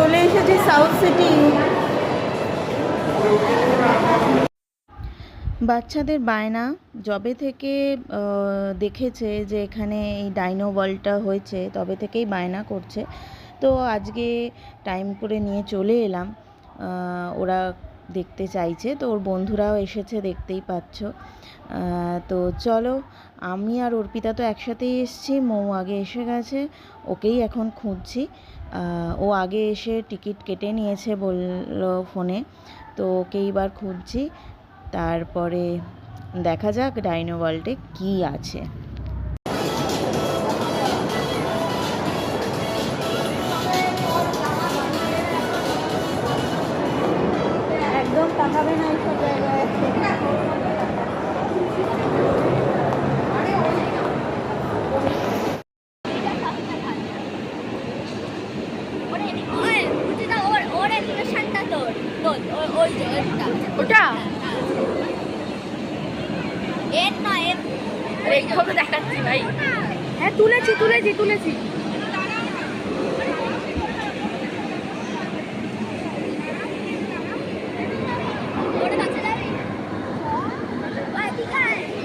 চলে এসেছি south city. বাচ্চাদের বায়না যবে থেকে দেখেছে যে এখানে এই ডাইনো ওয়ার্ল্ডটা হয়েছে তবে থেকেই বায়না করছে। তো আজকে টাইম করে নিয়ে চলে এলাম। ওরা দেখতে চাইছে, তো ওর বন্ধুরাও এসেছে, দেখতেই পাচ্ছ। তো চলো, আমি আর অর্পিতা তো একসাথেই এসেছি, মৌ আগে এসে গেছে, ওকেই এখন খুঁজছি। ও আগে এসে টিকিট কেটে নিয়েছে বললো ফোনে, তো ওকেই এবার খুঁজছি। তারপরে দেখা যাক ডাইনো ওয়ার্ল্ডে কী আছে। একদম তাকাবে না এইসব জায়গায়। ওটা দেখাচ্ছি ভাই। হ্যাঁ তুলেছি।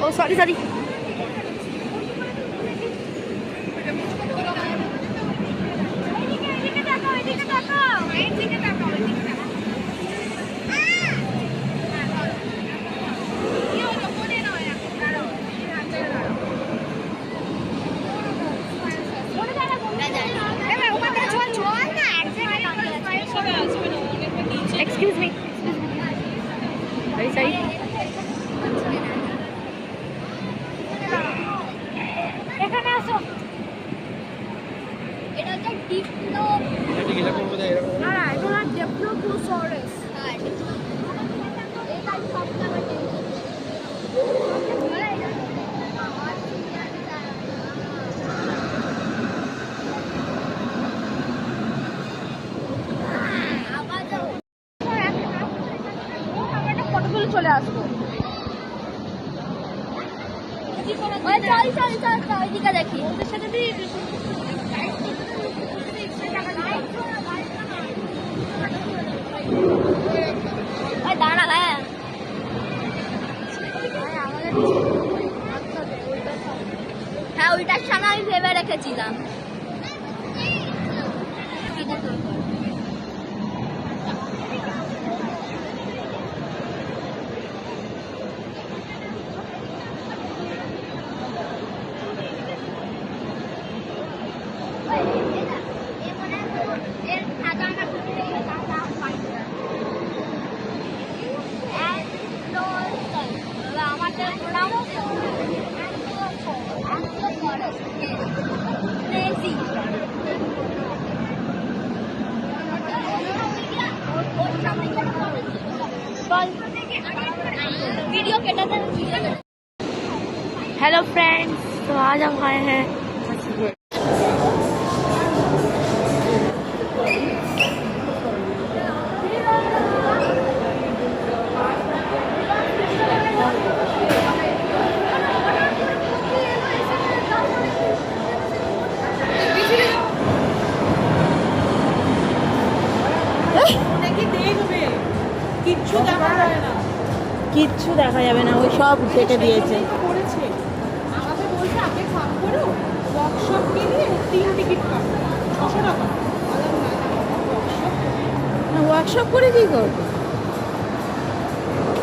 ও সরি। Excuse me, sorry. এখানে আসো। এটা হচ্ছে ডিপ্লো। এটা কি এরকম বোধহয় এরকম। না এটা না ডিপ্লোসোরাস। হ্যাঁ এটা সবটা বটে। চলে আসবো। চল দিকে দেখি ওদের সাথে দাঁড়া। হ্যাঁ ওইটার সামনে আমি ভেবে রেখেছিলাম। हेलो फ्रेंड्स, तो आज हम आए हैं কিচ্ছু দেখা যাবে না, ওই সব কেটে দিয়েছে। আমাদের বলছে আগে খাম করো, ওয়ার্কশপ নিয়ে 3 টিকিট কাটো 600 টাকা। না ওয়ার্কশপ করে কি করবে?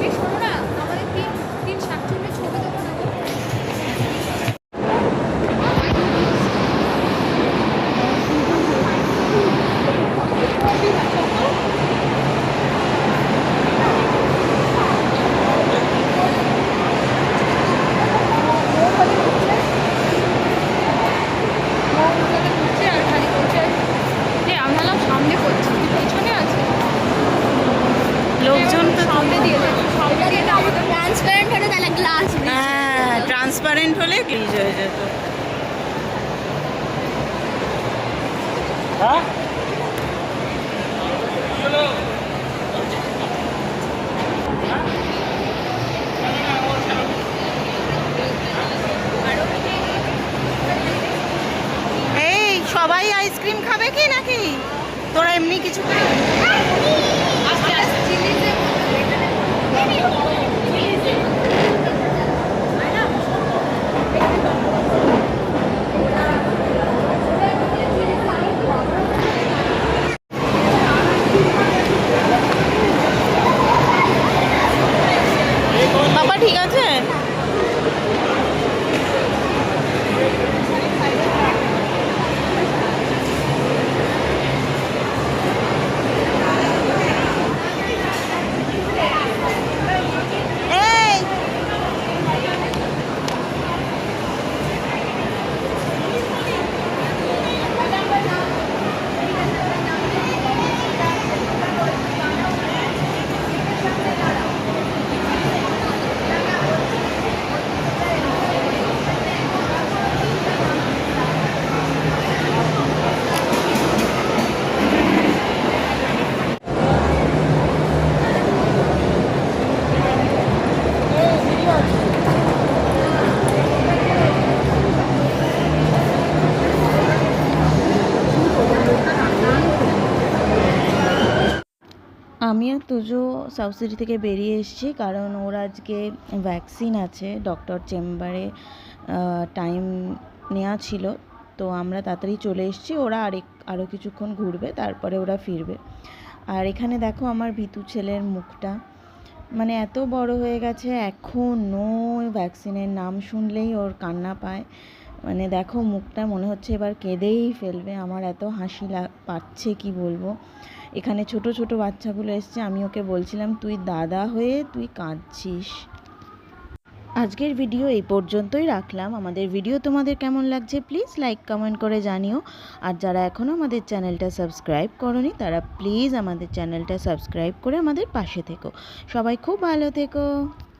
এই শোনো না, আমাদের 3 শাকচুন্নির ছবি দেবো না। লোকজন তো সামনে দিয়ে ট্রান্সপারেন্ট হলে তাহলে গ্লাস, হ্যাঁ ট্রান্সপারেন্ট হলে গ্লিজ হয়ে যেত। হ্যাঁ এই সবাই আইসক্রিম খাবে কি নাকি? তোরা এমনি কিছু বাবা ঠিক আছে? এই আমি আর তুজো সাউথ সিটি থেকে বেরিয়ে এসেছি, কারণ ওর আজকে ভ্যাকসিন আছে, ডক্টর চেম্বারে টাইম নেওয়া ছিল। তো আমরা তাড়াতাড়ি চলে এসেছি, ওরা আরও কিছুক্ষণ ঘুরবে, তারপরে ওরা ফিরবে। আর এখানে দেখো আমার ভিতু ছেলের মুখটা, মানে এত বড় হয়ে গেছে, এখনও ভ্যাকসিনের নাম শুনলেই ওর কান্না পায়। মানে দেখো মুখটা, মনে হচ্ছে এবার কেঁদেই ফেলবে। আমার এত হাসি পাচ্ছে কি বলবো। এখানে ছোট ছোট বাচ্চাগুলো এসছে, আমি ওকে বলছিলাম তুই দাদা হয়ে তুই কাঁদছিস। আজকের ভিডিও এই পর্যন্তই রাখলাম। আমাদের ভিডিও তোমাদের কেমন লাগছে প্লিজ লাইক কমেন্ট করে জানিও। আর যারা এখনও আমাদের চ্যানেলটা সাবস্ক্রাইব করনি তারা প্লিজ আমাদের চ্যানেলটা সাবস্ক্রাইব করে আমাদের পাশে থেকো। সবাই খুব ভালো থেকো।